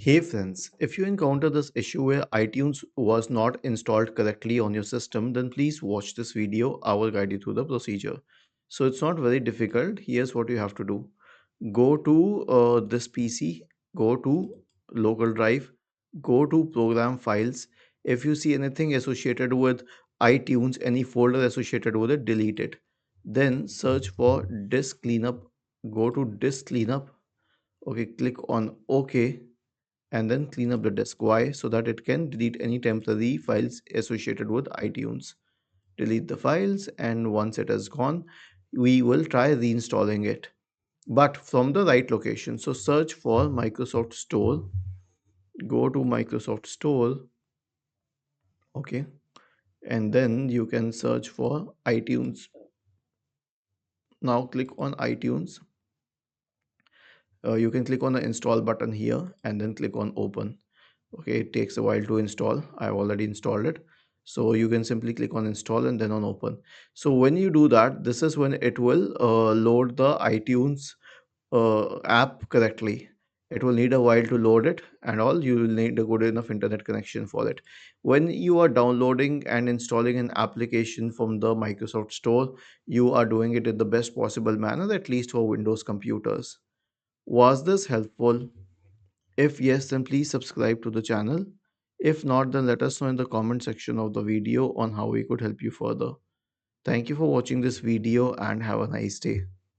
Hey friends, if you encounter this issue where iTunes was not installed correctly on your system, then please watch this video. I will guide you through the procedure. So it's not very difficult. Here's what you have to do. Go to this PC, go to local drive, go to program files. If you see anything associated with iTunes, any folder associated with it, delete it. Then search for disk cleanup. Go to disk cleanup. Okay, click on OK and then clean up the disk. Why? So that it can delete any temporary files associated with iTunes. Delete the files, and once it is gone, we will try reinstalling it, but from the right location. So search for Microsoft Store, go to Microsoft Store, okay, and then you can search for iTunes. Now click on iTunes. You can click on the install button here and then click on open. Okay, it takes a while to install. I've already installed it, so you can simply click on install and then on open. So when you do that, this is when it will load the iTunes app correctly. It will need a while to load it, and all you will need a good enough internet connection for it. When you are downloading and installing an application from the Microsoft Store, you are doing it in the best possible manner, at least for Windows computers. Was this helpful? If yes, then please subscribe to the channel. If not, then let us know in the comment section of the video on how we could help you further. Thank you for watching this video and have a nice day.